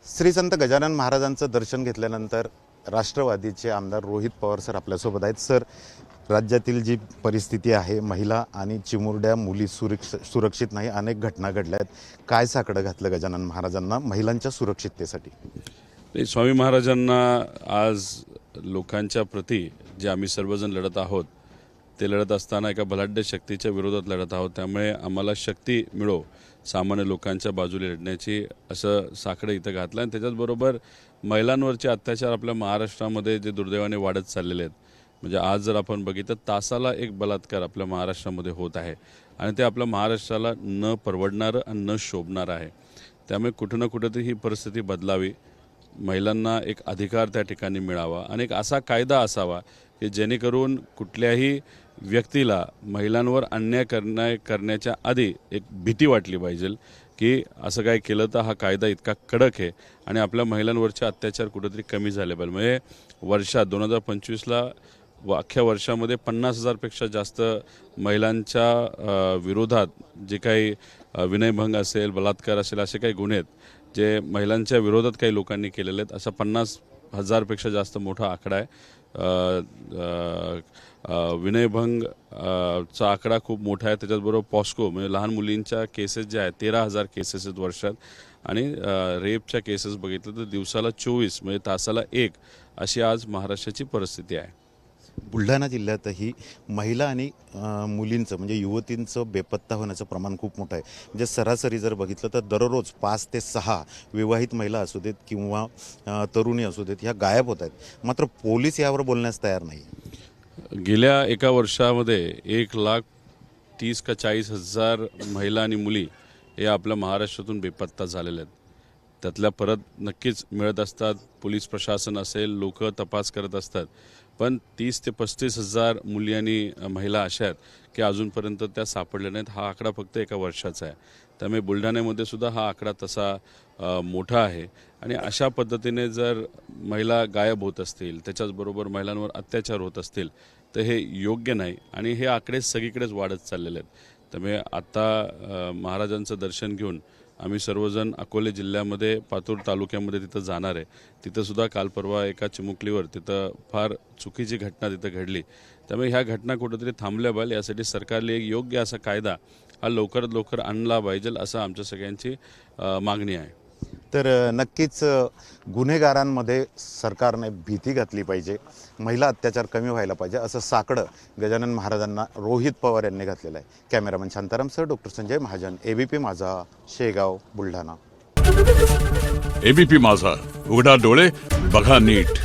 श्री संत गजानन महाराजांचं दर्शन घेतल्यानंतर राष्ट्रवादीचे आमदार रोहित पवार सर आपल्यासोबत आहेत. सर, राज्यातील जी परिस्थिती आहे, महिला आणि चिमुरड्या मुली सुरक्षित नाही, अनेक घटना घडल्या आहेत. काय साकडं घातलं गजानन महाराजांना महिलांच्या सुरक्षिततेसाठी? स्वामी महाराजांना आज लोकांच्या प्रती जे आम्ही सर्वजण लढत आहोत ते लढत असताना एका बलाढ्य शक्तीच्या विरोधात लढत आहोत. त्यामुळे आम्हाला शक्ती मिळो सामान्य लोकांच्या बाजूने लढण्याची असं साकडं इथं घातलं. आणि त्याच्याचबरोबर महिलांवरचे अत्याचार आपल्या महाराष्ट्रामध्ये जे दुर्दैवाने वाढत चाललेले आहेत, म्हणजे आज जर आपण बघितलं तासाला एक बलात्कार आपल्या महाराष्ट्रामध्ये होत आहे आणि ते आपल्या महाराष्ट्राला न परवडणारं आणि न शोभणारं आहे. त्यामुळे कुठं ना कुठंतरी ही परिस्थिती बदलावी, महिलांना एक अधिकार त्या ठिकाणी मिळावा आणि एक असा कायदा असावा की जेणेकरून कुठल्याही व्यक्तीला महिलांवर अन्याय करण्याच्या आधी एक भीती वाटली पाहिजे की असं काय केलं तर हा कायदा इतका कडक आहे आणि आपल्या महिलांवरचे अत्याचार कुठेतरी कमी झाले पाहिजे. म्हणजे वर्षात 2025ला अख्ख्या वर्षामध्ये 50,000पेक्षा जास्त महिलांच्या विरोधात जे काही विनयभंग असेल, बलात्कार असेल, असे काही गुन्हे आहेत जे महिलांच्या विरोधात काही लोकांनी केलेले आहेत. असा 50,000पेक्षा जास्त मोठा आकडा आहे. विनयभंग चा आकडा खूप मोठा आहे. त्याच्याचबरोबर पॉस्को म्हणजे लहान मुलींच्या केसेस ज्या आहेत 13,000 केसेस आहेत वर्षात. आणि रेपच्या केसेस बघितलं तर दिवसाला 24 म्हणजे तासाला 1 अशी आज महाराष्ट्राची परिस्थिती आहे. बुलढाणा जिल्ह्यातही महिला आणि मुलींचं म्हणजे युवतींचं बेपत्ता होण्याचं प्रमाण खूप मोठं आहे. म्हणजे सरासरी जर बघितलं तर दररोज 5 ते 6 विवाहित महिला असू देत किंवा तरुणी असू देत ह्या गायब होत आहेत. मात्र पोलीस यावर बोलण्यास तयार नाही. गेल्या एका वर्षामध्ये 1,30,000 का 40,000 महिला आणि मुली हे आपल्या महाराष्ट्रातून बेपत्ता झालेल्या आहेत. त्यातल्या परत नक्कीच मिळत असतात. पोलीस प्रशासन असेल, लोक तपास करत असतात. पण 30,000 ते 35,000 मुली आणि महिला अशा आहेत की अजूनपर्यंत त्या सापडल्या नाहीत. हा आकडा फक्त एका वर्षाचा आहे. त्यामुळे बुलढाण्यामध्ये सुद्धा हा आकडा तसा मोठा आहे. आणि अशा पद्धतीने जर महिला गायब होत असतील, त्याच्याचबरोबर महिलांवर अत्याचार होत असतील तर हे योग्य नाही आणि हे आकडे सगळीकडेच वाढत चाललेले आहेत. त्यामुळे आता महाराजांचं दर्शन घेऊन आम्ही सर्वजण अकोले जिल्ह्यामध्ये पातूर तालुक्यामध्ये तिथं जाणार आहे. तिथं सुद्धा काल परवा एका चिमुकलीवर तिथं फार चुकीची घटना तिथं घडली. त्यामुळे ह्या घटना कुठेतरी थांबल्या पाहिजे. यासाठी सरकारने एक योग्य असा कायदा हा लवकरात लवकर आणला पाहिजे असं आमच्या सगळ्यांची मागणी आहे. तर नक्कीच गुन्हेगारांमध्ये सरकारने भीती घातली पाहिजे, महिला अत्याचार कमी व्हायला पाहिजे असं साकडं गजानन महाराजांना रोहित पवार यांनी घातलेलं आहे. Cameraman Shantaram sir, doctor Sanjay Mahajan, ABP माझा, शेगाव, बुलढाणा. एबीपी माझा, उघडा डोळे बघा नीट.